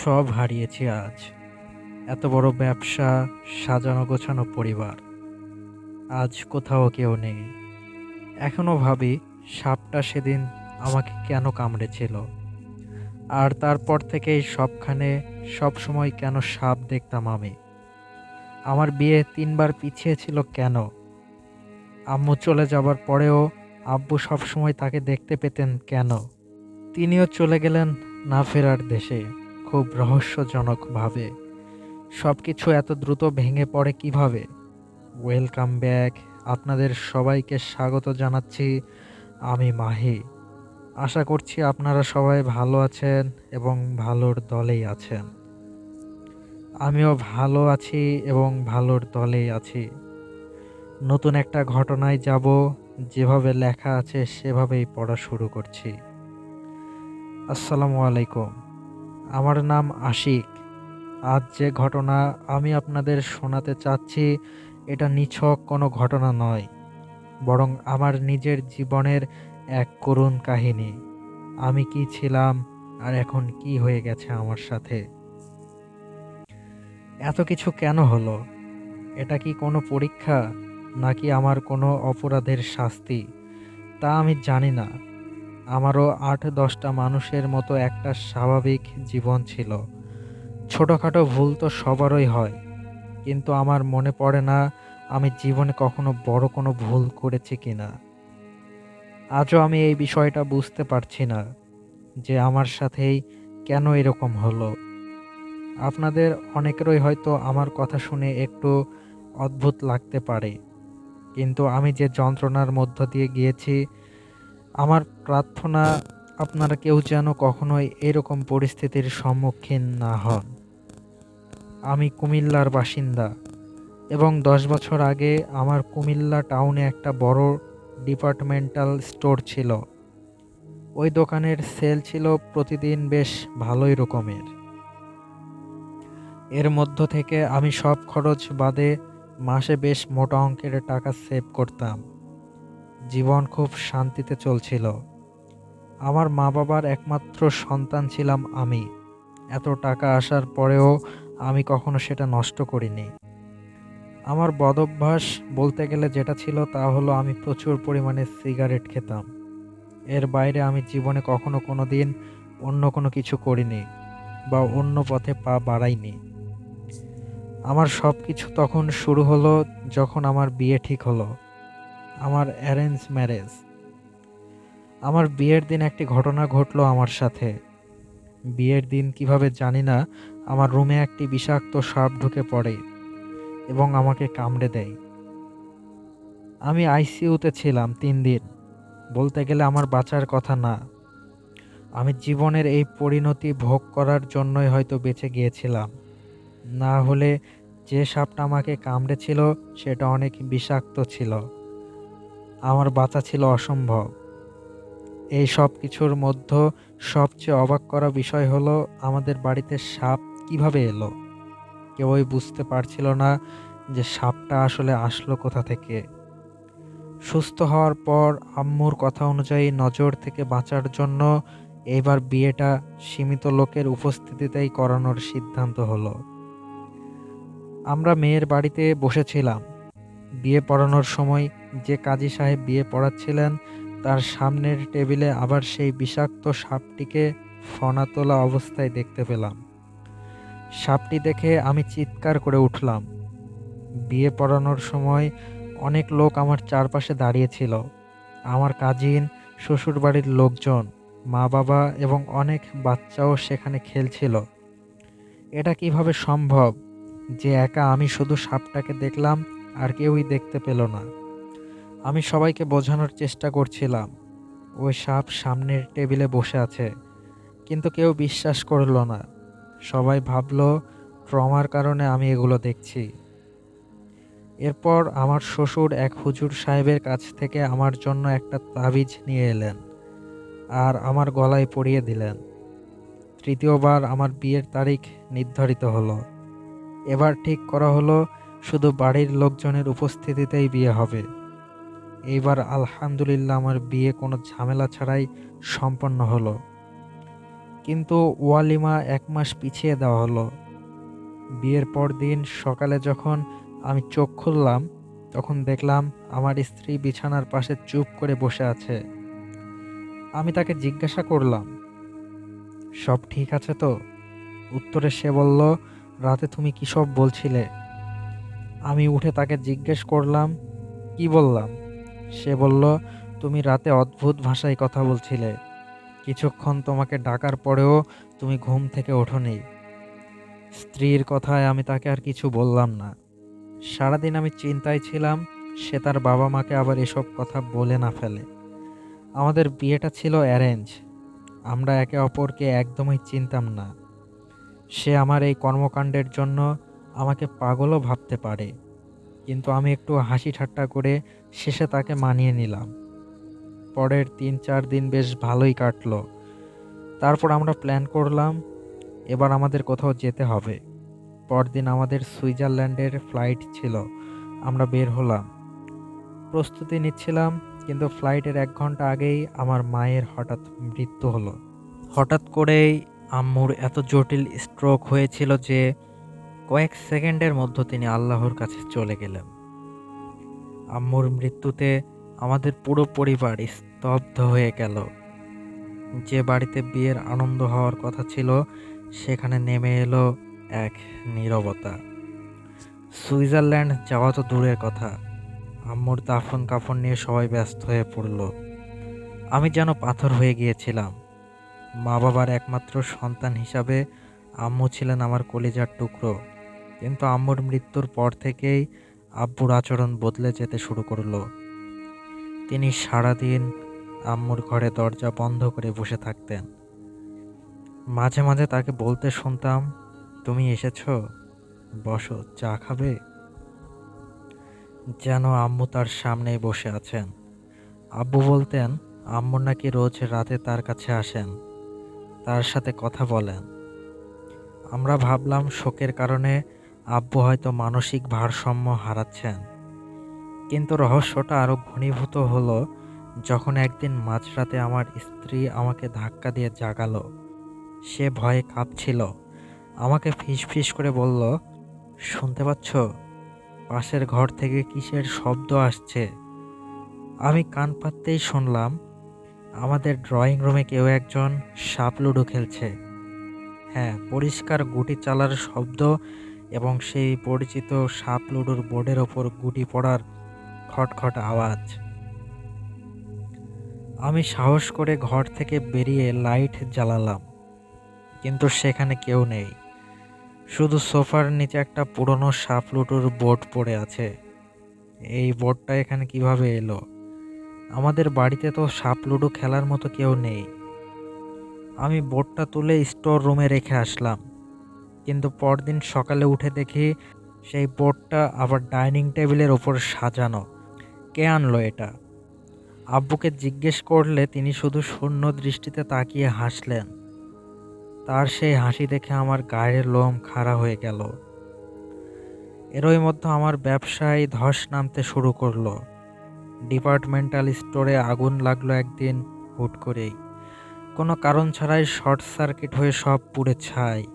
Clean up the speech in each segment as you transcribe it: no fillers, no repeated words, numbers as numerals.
সব হারিয়েছি আজ। এত বড় ব্যবসা, সাজানো গোছানো পরিবার। আজ কোথাও কেউ নেই। এখনো ভাবি সাপটা সেদিন আমাকে কেন কামড়েছিল। আর তারপর থেকেই সবখানে সবসময় কেন সাপ দেখতাম আমি। আমার বিয়ে ৩ বার পিছিয়ে ছিল কেন? আম্মু চলে যাবার পরেও আব্বু সবসময় তাকে দেখতে পেতেন কেন? তিনিও চলে গেলেন না ফেরার দেশে, খুব রহস্যজনকভাবে। সবকিছু এত দ্রুত ভেঙে পড়ে কিভাবে? Welcome back. আপনাদের সবাইকে স্বাগত জানাচ্ছি। আমি মাহি। আশা করছি আপনারা সবাই ভালো আছেন এবং ভালোর দলেই আছেন। আমিও ভালো আছি এবং ভালোর দলেই আছি। নতুন একটা ঘটনায় যাব, যেভাবে লেখা আছে সেভাবেই পড়া শুরু করছি। আসসালামু আলাইকুম। আমার নাম আশিক। আজ যে ঘটনা আমি আপনাদের শোনাতে চাচ্ছি, এটা নিছক কোনো ঘটনা নয়, বরং আমার নিজের জীবনের এক করুণ কাহিনী। আমি কি ছিলাম আর এখন কি হয়ে গেছে আমার সাথে। এত কিছু কেন হলো? এটা কি কোনো পরীক্ষা, নাকি আমার কোনো অপরাধের শাস্তি? তা আমি জানি না। আমারও ৮-১০টা মানুষের মতো একটা স্বাভাবিক জীবন ছিল। ছোটখাটো ভুল তো সবারই হয়, কিন্তু আমার মনে পড়ে না আমি জীবনে কখনো বড় কোনো ভুল করেছি কিনা। আজও আমি এই বিষয়টা বুঝতে পারছি না যে আমার সাথেই কেন এরকম হলো। আপনাদের অনেকেরই হয়তো আমার কথা শুনে একটু অদ্ভুত লাগতে পারে, কিন্তু আমি যে যন্ত্রণার মধ্য দিয়ে গিয়েছি, আমার প্রার্থনা আপনারা কেউ যেন কখনোই এরকম পরিস্থিতির সম্মুখীন না হন। আমি কুমিল্লার বাসিন্দা এবং ১০ বছর আগে আমার কুমিল্লা টাউনে একটা বড় ডিপার্টমেন্টাল স্টোর ছিল। ওই দোকানের সেল ছিল প্রতিদিন বেশ ভালোই রকমের। এর মধ্য থেকে আমি সব খরচ বাদে মাসে বেশ মোটা অঙ্কের টাকা সেভ করতাম। জীবন খুব শান্তিতে চলছিল। আমার মা বাবার একমাত্র সন্তান ছিলাম আমি। এত টাকা আসার পরেও আমি কখনো সেটা নষ্ট করিনি। আমার বদঅভ্যাস বলতে গেলে যেটা ছিল তা হলো আমি প্রচুর পরিমাণে সিগারেট খেতাম। এর বাইরে আমি জীবনে কখনো কোনোদিন অন্য কোনো কিছু করিনি বা অন্য পথে পা বাড়াইনি। আমার সবকিছু তখন শুরু হলো যখন আমার বিয়ে ঠিক হলো। আমার অ্যারেঞ্জ ম্যারেজ। আমার বিয়ের দিন একটি ঘটনা ঘটলো আমার সাথে। বিয়ের দিন কিভাবে জানি না, আমার রুমে একটি বিষাক্ত সাপ ঢুকে পড়ে এবং আমাকে কামড়ে দেয়। আমি আইসিইউতে ছিলাম ৩ দিন। বলতে গেলে আমার বাঁচার কথা না। আমি জীবনের এই পরিণতি ভোগ করার জন্যই হয়তো বেঁচে গিয়েছিলাম। না হলে যে সাপটা আমাকে কামড়েছিল সেটা অনেক বিষাক্ত ছিল। আমার বাঁচা ছিল অসম্ভব। এই সব কিছুর মধ্যে সবচেয়ে অবাক করা বিষয় হলো আমাদের বাড়িতে সাপ কিভাবে এলো। কেউই বুঝতে পারছিল না যে সাপটা আসলে আসলো কোথা থেকে। সুস্থ হওয়ার পর আম্মুর কথা অনুযায়ী নজর থেকে বাঁচার জন্য এইবার বিয়েটা সীমিত লোকের উপস্থিতিতেই করানোর সিদ্ধান্ত হলো। আমরা মেয়ের বাড়িতে বসেছিলাম। বিয়ে পড়ানোর সময় যে কাজী সাহেব বিয়ে পড়াচ্ছিলেন তার সামনের টেবিলে আবার সেই বিষাক্ত সাপটিকে ফনা তোলা অবস্থায় দেখতে পেলাম। সাপটি দেখে আমি চিৎকার করে উঠলাম। বিয়ে পড়ানোর সময় অনেক লোক আমার চারপাশে দাঁড়িয়েছিল। আমার কাজিন, শ্বশুরবাড়ির লোকজন, মা বাবা এবং অনেক বাচ্চাও সেখানে খেলছিল। এটা কিভাবে সম্ভব যে একা আমি শুধু সাপটাকে দেখলাম আর কেউই দেখতে পেল না? আমি সবাইকে বোঝানোর চেষ্টা করছিলাম ওই সাপ সামনের টেবিলে বসে আছে, কিন্তু কেউ বিশ্বাস করল না। সবাই ভাবলো ট্রমার কারণে আমি এগুলো দেখছি। এরপর আমার শ্বশুর এক হুজুর সাহেবের কাছ থেকে আমার জন্য একটা তাবিজ নিয়ে এলেন আর আমার গলায় পরিয়ে দিলেন। তৃতীয়বার আমার বিয়ের তারিখ নির্ধারিত হলো। এবার ঠিক করা হলো শুধু বাড়ির লোকজনের উপস্থিতিতেই বিয়ে হবে। এইবার আলহামদুলিল্লাহ আমার বিয়ে কোনো ঝামেলা ছাড়াই সম্পন্ন হলো। কিন্তু ওয়ালিমা ১ মাস পিছিয়ে দেওয়া হলো। বিয়ের পরদিন সকালে যখন আমি চোখ খুললাম, তখন দেখলাম আমার স্ত্রী বিছানার পাশে চুপ করে বসে আছে। আমি তাকে জিজ্ঞাসা করলাম, "সব ঠিক আছে তো?" উত্তরে সে বলল, "রাতে তুমি কী সব বলছিলে?" আমি উঠে তাকে জিজ্ঞেস করলাম, "কি বললাম?" সে বলল, "তুমি রাতে অদ্ভুত ভাষায় কথা বলছিলে। কিছুক্ষণ তোমাকে ডাকার পরেও তুমি ঘুম থেকে ওঠোনি।" স্ত্রীর কথায় আমি তাকে আর কিছু বললাম না। সারাদিন আমি চিন্তায় ছিলাম সে তার বাবা-মাকে আবার এসব কথা বলে না ফেলে। আমাদের বিয়েটা ছিল অ্যারেঞ্জ। আমরা একে অপরকে একদমই চিনতাম না। সে আমার এই কর্মকাণ্ডের জন্য আমাকে পাগলও ভাবতে পারে। কিন্তু আমি একটু হাসি ঠাট্টা করে শেষে তাকে মানিয়ে নিলাম। পরের ৩-৪ দিন বেশ ভালোই কাটলো। তারপর আমরা প্ল্যান করলাম এবার আমাদের কোথাও যেতে হবে। পরদিন আমাদের সুইজারল্যান্ডের ফ্লাইট ছিল। আমরা বের হলাম। প্রস্তুতি নিচ্ছিলাম, কিন্তু ফ্লাইটের ১ ঘন্টা আগেই আমার মায়ের হঠাৎ মৃত্যু হলো। হঠাৎ করেই আম্মুর এত জটিল স্ট্রোক হয়েছিল যে কয়েক সেকেন্ডের মধ্যে তিনি আল্লাহর কাছে চলে গেলেন। আম্মুর মৃত্যুতে আমাদের পুরো পরিবার স্তব্ধ হয়ে গেল। যে বাড়িতে বিয়ের আনন্দ হওয়ার কথা ছিল সেখানে নেমে এলো এক নীরবতা। সুইজারল্যান্ড যাওয়া তো দূরের কথা, আম্মুর দাফন কাফন নিয়ে সবাই ব্যস্ত হয়ে পড়ল। আমি যেন পাথর হয়ে গিয়েছিলাম। মা বাবার একমাত্র সন্তান হিসাবে আম্মু ছিলেন আমার কলিজার টুকরো। কিন্তু আম্মুর মৃত্যুর পর থেকেই আব্বুর আচরণ বদলে যেতে শুরু করলো। তিনি সারাদিন আম্মুর ঘরে দরজা বন্ধ করে বসে থাকতেন। মাঝে মাঝে তাকে বলতে শুনতাম, "তুমি এসেছো? বসো, চা খাবে?" যেন আম্মু তার সামনেই বসে আছেন। আব্বু বলতেন আম্মু নাকি রোজ রাতে তার কাছে আসেন, তার সাথে কথা বলেন। আমরা ভাবলাম শোকের কারণে আব্বু হয়তো মানসিক ভারসাম্য হারাচ্ছেন। কিন্তু রহস্যটা আরো ঘনীভূত হলো যখন একদিন মাঝরাতে আমার স্ত্রী আমাকে ধাক্কা দিয়ে জাগালো। সে ভয়ে কাঁপছিল। আমাকে ফিসফিস করে বলল, "শুনতে পাচ্ছ? পাশের ঘর থেকে কিসের শব্দ আসছে?" আমি কান পাততেই শুনলাম আমাদের ড্রয়িং রুমে কেউ একজন সাপ লুডো খেলছে। হ্যাঁ, পরিষ্কার গুটি চালার শব্দ এবং সেই পরিচিত সাপ লুডোর বোর্ডের ওপর গুটি পড়ার খটখট আওয়াজ। আমি সাহস করে ঘর থেকে বেরিয়ে লাইট জ্বালালাম, কিন্তু সেখানে কেউ নেই। শুধু সোফার নিচে একটা পুরনো সাপ লুডোর বোর্ড পড়ে আছে। এই বোর্ডটা এখানে কিভাবে এলো? আমাদের বাড়িতে তো সাপ লুডো খেলার মতো কেউ নেই। আমি বোর্ডটা তুলে স্টোর রুমে রেখে আসলাম, কিন্তু পরদিন সকালে উঠে দেখি সেই বোর্ডটা আবার ডাইনিং টেবিলের ওপর সাজানো। কে আনলো এটা? আব্বুকে জিজ্ঞেস করলে তিনি শুধু শূন্য দৃষ্টিতে তাকিয়ে হাসলেন। তার সেই হাসি দেখে আমার গায়ের লোম খাড়া হয়ে গেল। এরই মধ্যে আমার ব্যবসায় ধস নামতে শুরু করলো। ডিপার্টমেন্টাল স্টোরে আগুন লাগলো একদিন হুট করেই। কোনো কারণ ছাড়াই শর্ট সার্কিট হয়ে সব পুড়ে ছাই।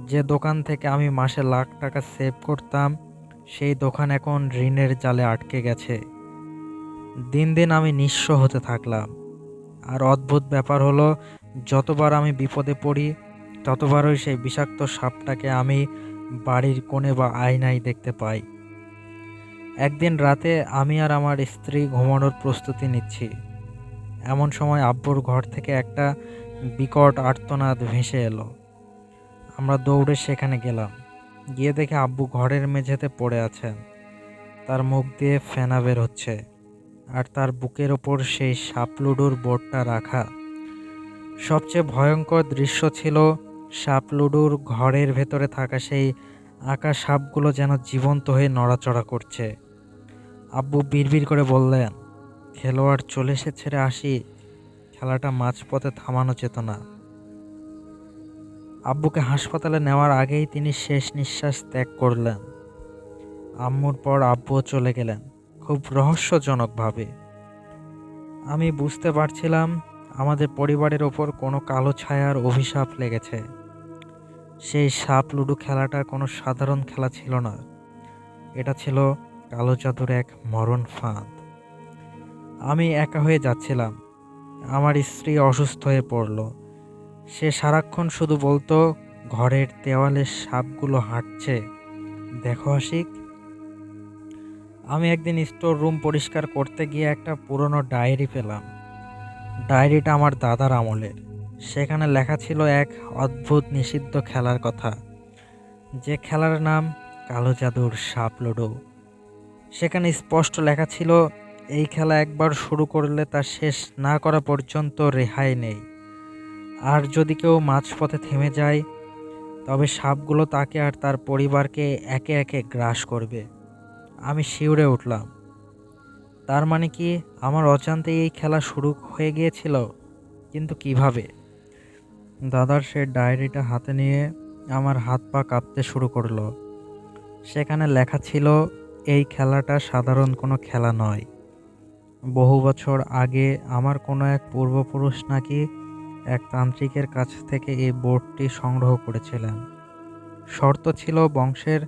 যে দোকান থেকে আমি মাসে লাখ টাকা সেভ করতাম, সেই দোকান এখন ঋণের জালে আটকে গেছে। দিন দিন আমি নিঃস্ব হতে থাকলাম। আর অদ্ভুত ব্যাপার হলো, যতবার আমি বিপদে পড়ি ততবারই সেই বিষাক্ত সাপটাকে আমি বাড়ির কোণে বা আয়নায় দেখতে পাই। একদিন রাতে আমি আর আমার স্ত্রী ঘুমানোর প্রস্তুতি নিচ্ছি। এমন সময় আব্বুর ঘর থেকে একটা বিকট আর্তনাদ ভেসে এলো। আমরা দৌড়ে সেখানে গেলাম। গিয়ে দেখে আব্বু ঘরের মেঝেতে পড়ে আছেন। তার মুখ দিয়ে ফেনা বের হচ্ছে, আর তার বুকের ওপর সেই সাপ লুডোর বোর্ডটা রাখা। সবচেয়ে ভয়ঙ্কর দৃশ্য ছিল সাপ লুডোর ঘরের ভেতরে থাকা সেই আঁকা সাপগুলো যেন জীবন্ত হয়ে নড়াচড়া করছে। আব্বু বিড়বিড় করে বললেন, "খেলোয়াড় চলে এসেছে রে আশিক, খেলাটা মাঝপথে থামানো যেত না।" আব্বুকে হাসপাতালে নেওয়ার আগেই তিনি শেষ নিঃশ্বাস ত্যাগ করলেন। আম্মুর পর আব্বুও চলে গেলেন, খুব রহস্যজনকভাবে। আমি বুঝতে পারছিলাম আমাদের পরিবারের ওপর কোনো কালো ছায়ার অভিশাপ লেগেছে। সেই সাপ লুডো খেলাটা কোনো সাধারণ খেলা ছিল না। এটা ছিল কালো জাদুর এক মরণ ফাঁদ। আমি একা হয়ে যাচ্ছিলাম। আমার স্ত্রী অসুস্থ হয়ে পড়ল। সে সারাক্ষণ শুধু বলতো, ঘরের দেওয়ালে সাপগুলো হাঁটছে, দেখো আশিক। আমি একদিন স্টোর রুম পরিষ্কার করতে গিয়ে একটা পুরনো ডায়েরি পেলাম। ডায়েরিটা আমার দাদার আমলের। সেখানে লেখা ছিল এক অদ্ভুত নিষিদ্ধ খেলার কথা, যে খেলার নাম কালো জাদুর সাপ লুডো। সেখানে স্পষ্ট লেখা ছিল, এই খেলা একবার শুরু করলে তা শেষ না করা পর্যন্ত রেহাই নেই। আর যদি কেউ মাঝপথে থেমে যায়, তবে সাপগুলো তাকে আর তার পরিবারকে একে একে গ্রাস করবে। আমি শিউরে উঠলাম। তার মানে কি আমার অজান্তেই এই খেলা শুরু হয়ে গিয়েছিল? কিন্তু কিভাবে? দাদার সে ডায়েরিটা হাতে নিয়ে আমার হাত পা কাঁপতে শুরু করলো। সেখানে লেখা ছিল, এই খেলাটা সাধারণ কোনো খেলা নয়। বহু বছর আগে আমার কোনো এক পূর্বপুরুষ নাকি এক তান্ত্রিকের কাছ থেকে এই বোর্ডটি সংগ্রহ করেছিলেন। শর্ত ছিল, বংশের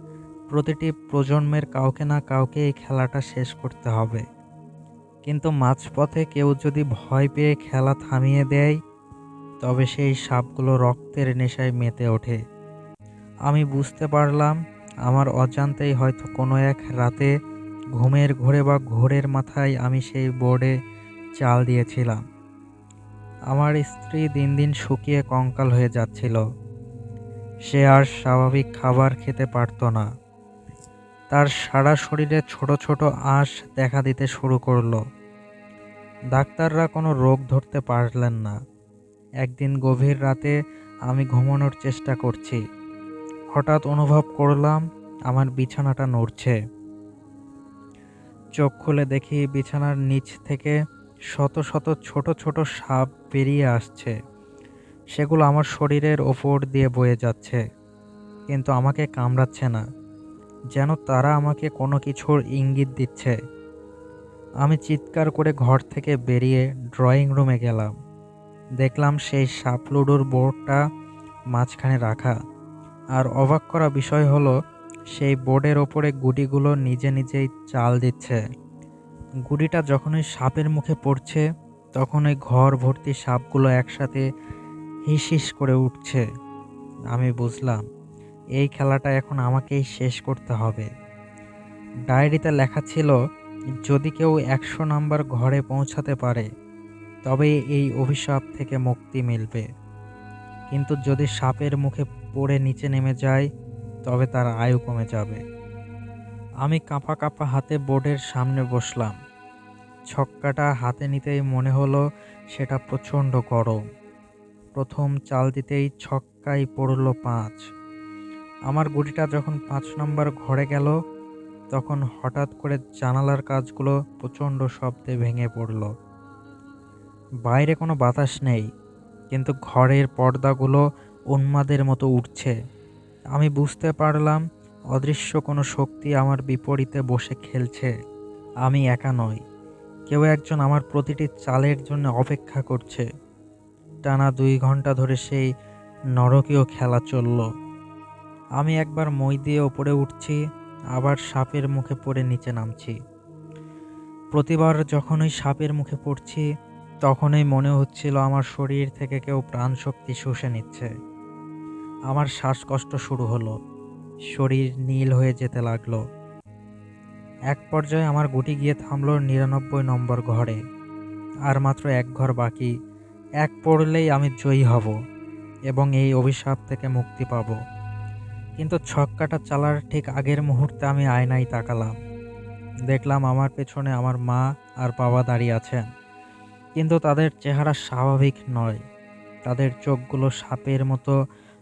প্রতিটি প্রজন্মের কাউকে না কাউকে এই খেলাটা শেষ করতে হবে। কিন্তু মাঝপথে কেউ যদি ভয় পেয়ে খেলা থামিয়ে দেয়, তবে সেই সাপগুলো রক্তের নেশায় মেতে ওঠে। আমি বুঝতে পারলাম, আমার অজান্তেই হয়তো কোনো এক রাতে ঘুমের ঘোরে বা ঘোরের মাথায় আমি সেই বোর্ডে চাল দিয়েছিলাম। আমার স্ত্রী দিন দিন শুকিয়ে কঙ্কাল হয়ে যাচ্ছিল। সে আর স্বাভাবিক খাবার খেতে পারত না। তার সারা শরীরে ছোট ছোট আঁশ দেখা দিতে শুরু করলো। ডাক্তাররা কোনো রোগ ধরতে পারলেন না। একদিন গভীর রাতে আমি ঘুমানোর চেষ্টা করছি। হঠাৎ অনুভব করলাম আমার বিছানাটা নড়ছে। চোখ খুলে দেখি বিছানার নিচ থেকে শত শত ছোট ছোট সাপ বেরিয়ে আসছে। সেগুলো আমার শরীরের ওপর দিয়ে বয়ে যাচ্ছে, কিন্তু আমাকে কামড়াচ্ছে না। যেন তারা আমাকে কোনো কিছুর ইঙ্গিত দিচ্ছে। আমি চিৎকার করে ঘর থেকে বেরিয়ে ড্রয়িং রুমে গেলাম। দেখলাম সেই সাপ লুডোর বোর্ডটা মাঝখানে রাখা। আর অবাক করা বিষয় হলো, সেই বোর্ডের ওপরে গুটিগুলো নিজে নিজেই চাল দিচ্ছে। গুটিটা যখনই সাপের মুখে পড়ছে, তখনই ঘর ভর্তি সাপগুলো একসাথে হিস হিস করে উঠছে। আমি বুঝলাম, এই খেলাটা এখন আমাকেই শেষ করতে হবে। ডায়েরিতে লেখা ছিল, যদি কেউ 100 নাম্বার ঘরে পৌঁছাতে পারে, তবে এই অভিশাপ থেকে মুক্তি মিলবে। কিন্তু যদি সাপের মুখে পড়ে নিচে নেমে যায়, তবে তার আয়ু কমে যাবে। আমি কাঁপা কাঁপা হাতে বোর্ডের সামনে বসলাম। ছক্কাটা হাতে নিতেই মনে হলো সেটা প্রচণ্ড গরম। প্রথম চাল দিতেই ছক্কায় পড়ল 5। আমার গুটিটা যখন 5 নম্বর ঘরে গেল, তখন হঠাৎ করে জানালার কাঁচগুলো প্রচণ্ড শব্দে ভেঙে পড়ল। বাইরে কোনো বাতাস নেই, কিন্তু ঘরের পর্দাগুলো উন্মাদের মতো উঠছে। আমি বুঝতে পারলাম, অদৃশ্য কোনো শক্তি আমার বিপরীতে বসে খেলছে। আমি একা নই, কেউ একজন আমার প্রতিটি চালের জন্য অপেক্ষা করছে। টানা 2 ঘন্টা ধরে সেই নরকীয় খেলা চলল। আমি একবার মই দিয়ে ওপরে উঠছি, আবার সাপের মুখে পড়ে নিচে নামছি। প্রতিবার যখনই সাপের মুখে পড়ছি, তখনই মনে হচ্ছিল আমার শরীর থেকে কেউ প্রাণশক্তি শুষে নিচ্ছে। আমার শ্বাসকষ্ট শুরু হলো, শরীর নীল হয়ে যেতে লাগলো। এক পর্যায়ে আমার গুটি গিয়ে থামলো 99 নম্বর ঘরে। আর মাত্র এক ঘর বাকি। এক পড়লেই আমি জয়ী হব এবং এই অভিশাপ থেকে মুক্তি পাব। কিন্তু ছক্কাটা চালার ঠিক আগের মুহূর্তে আমি আয়নায় তাকালাম। দেখলাম আমার পেছনে আমার মা আর বাবা দাঁড়িয়ে আছেন, কিন্তু তাদের চেহারা স্বাভাবিক নয়। তাদের চোখগুলো সাপের মতো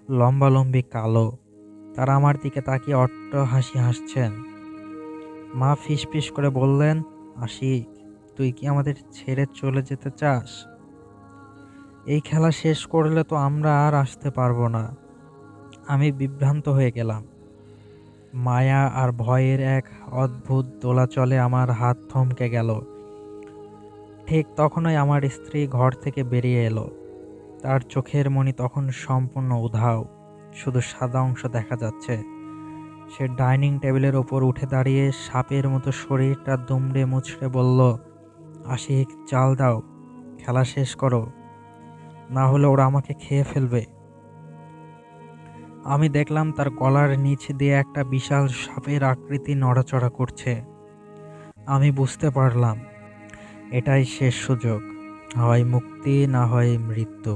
লম্বালম্বি কালো। তারা আমার দিকে তাকিয়ে অট্ট হাসি হাসছেন। মা ফিসফিস করে বললেন, আশিক, তুই কি আমাদের ছেড়ে চলে যেতে চাস? এই খেলা শেষ করলে তো আমরা আর আসতে পারবো না। আমি বিভ্রান্ত হয়ে গেলাম। মায়া আর ভয়ের এক অদ্ভুত দোলাচলে আমার হাত থমকে গেল। ঠিক তখনই আমার স্ত্রী ঘর থেকে বেরিয়ে এলো। তার চোখের মণি তখন সম্পূর্ণ উধাও, শুধু সাদা অংশ দেখা যাচ্ছে। সে ডাইনিং টেবিলের ওপর উঠে দাঁড়িয়ে সাপের মতো শরীরটা দুমড়ে মুচড়ে বলল, আশিক, চাল দাও, খেলা শেষ করো, না হলে ওরা আমাকে খেয়ে ফেলবে। আমি দেখলাম তার গলার নিচ দিয়ে একটা বিশাল সাপের আকৃতি নড়াচড়া করছে। আমি বুঝতে পারলাম এটাই শেষ সুযোগ, হয় মুক্তি না হয় মৃত্যু।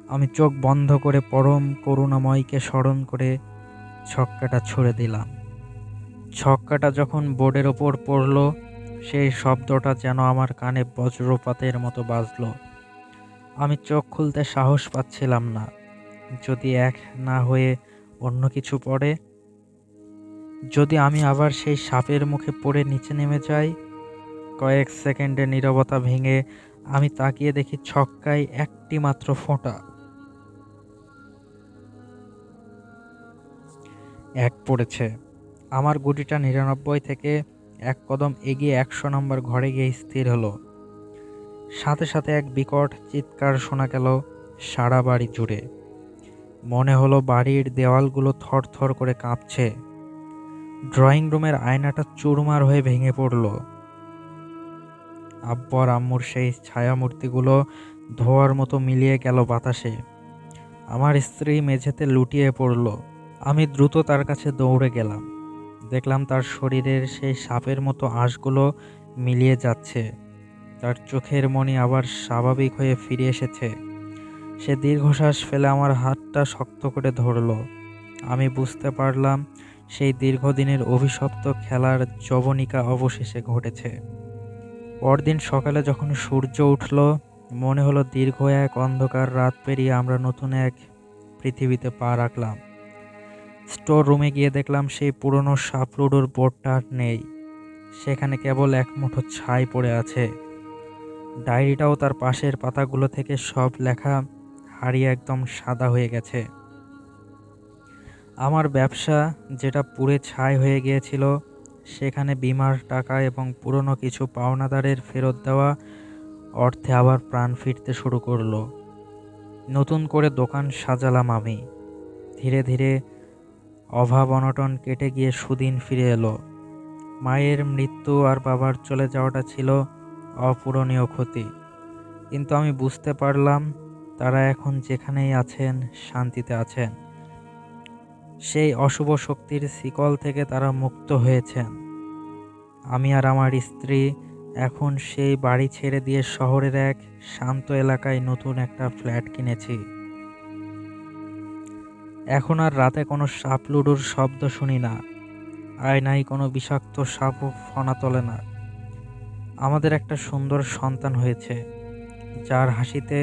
আমি চোখ বন্ধ করে পরম করুণাময়কে স্মরণ করে ছক্কাটা ছুঁড়ে দিলাম। ছক্কাটা যখন বোর্ডের ওপর পড়ল, সেই শব্দটা যেন আমার কানে বজ্রপাতের মতো বাজলো। আমি চোখ খুলতে সাহস পাচ্ছিলাম না। যদি এক না হয়ে অন্য কিছু পড়ে, যদি আমি আবার সেই সাপের মুখে পড়ে নিচে নেমে যাই। কয়েক সেকেন্ডের নীরবতা ভেঙে আমি তাকিয়ে দেখি ছক্কায় একটি মাত্র ফোঁটা। এক পড়েছে। আমার গুটিটা ৯৯ থেকে এক কদম এগিয়ে ১০০ নম্বর ঘরে গিয়ে স্থির হলো। সাথে সাথে এক বিকট চিৎকার শোনা গেল সারা বাড়ি জুড়ে। মনে হলো বাড়ির দেওয়ালগুলো থরথর করে কাঁপছে। ড্রয়িং রুমের আয়নাটা চুরমার হয়ে ভেঙে পড়ল। আব্বু আর আম্মুর সেই ছায়ামূর্তিগুলো ধোঁয়ার মতো মিলিয়ে গেল বাতাসে। আমার স্ত্রী মেঝেতে লুটিয়ে পড়ল। আমি দ্রুত তার কাছে দৌড়ে গেলাম। দেখলাম তার শরীরের সেই সাপের মতো আঁশগুলো মিলিয়ে যাচ্ছে। তার চোখের মণি আবার স্বাভাবিক হয়ে ফিরে এসেছে। সে দীর্ঘশ্বাস ফেলে আমার হাতটা শক্ত করে ধরল। আমি বুঝতে পারলাম সেই দীর্ঘদিনের অভিশপ্ত খেলার যবনিকা অবশেষে ঘটেছে। পরদিন সকালে যখন সূর্য উঠল, মনে হলো দীর্ঘ এক অন্ধকার রাত পেরিয়ে আমরা নতুন এক পৃথিবীতে পা রাখলাম। স্টোর রুমে গিয়ে দেখলাম সেই পুরনো সাপ লুডোর বোর্ডটা আর নেই। সেখানে কেবল এক মুঠো ছাই পড়ে আছে। ডায়েরিটাও তার পাশের পাতাগুলো থেকে সব লেখা হারিয়ে একদম সাদা হয়ে গেছে। আমার ব্যবসা যেটা পুড়ে ছাই হয়ে গিয়েছিল, সেখানে বীমার টাকা এবং পুরনো কিছু পাওনাদারের ফেরত দেওয়া অর্থে আবার প্রাণ ফিরতে শুরু করলো। নতুন করে দোকান সাজালাম আমি। ধীরে ধীরে অভাব অনটন কেটে গিয়ে সুদিন ফিরে এলো। মায়ের মৃত্যু আর বাবার চলে যাওয়াটা ছিল অপূরণীয় ক্ষতি, কিন্তু আমি বুঝতে পারলাম তারা এখন যেখানেই আছেন শান্তিতে আছেন। সেই অশুভ শক্তির শিকল থেকে তারা মুক্ত হয়েছেন। আমি আর আমার স্ত্রী এখন সেই বাড়ি ছেড়ে দিয়ে শহরের এক শান্ত এলাকায় নতুন একটা ফ্ল্যাট কিনেছি। এখন আর রাতে কোনো সাপ লুডোর শব্দ শুনি না, আয়নায় কোনো বিষাক্ত সাপও ফনা তোলে না। আমাদের একটা সুন্দর সন্তান হয়েছে, যার হাসিতে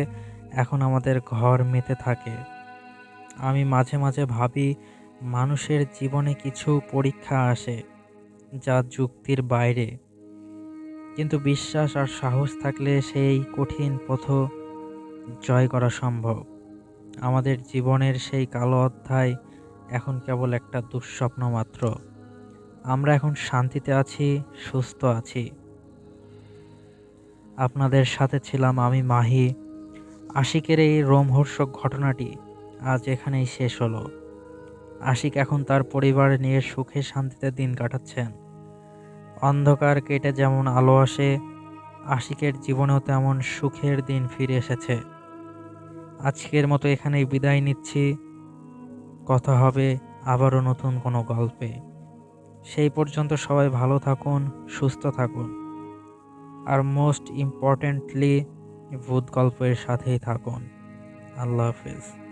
এখন আমাদের ঘর মেতে থাকে। আমি মাঝে মাঝে ভাবি, মানুষের জীবনে কিছু পরীক্ষা আসে যা যুক্তির বাইরে, কিন্তু বিশ্বাস আর সাহস থাকলে সেই কঠিন পথ জয় করা সম্ভব। আমাদের জীবনের সেই কালো অধ্যায় এখন কেবল একটা দুঃস্বপ্ন মাত্র। আমরা এখন শান্তিতে আছি, সুস্থ আছি। আপনাদের সাথে ছিলাম আমি, মাহি। আশিকের এই রোমহর্ষক ঘটনাটি আজ এখানেই শেষ হলো। আশিক এখন তার পরিবার নিয়ে সুখে শান্তিতে দিন কাটাচ্ছেন। অন্ধকার কেটে যেমন আলো আসে, আশিকের জীবনেও তেমন সুখের দিন ফিরে এসেছে। আজকের মতো এখানেই বিদায় নিচ্ছি। কথা হবে আবারও নতুন কোনো গল্পে। সেই পর্যন্ত সবাই ভালো থাকুন, সুস্থ থাকুন, আর মোস্ট ইম্পর্টেন্টলি ভূত গল্পের সাথেই থাকুন। আল্লাহ হাফেজ।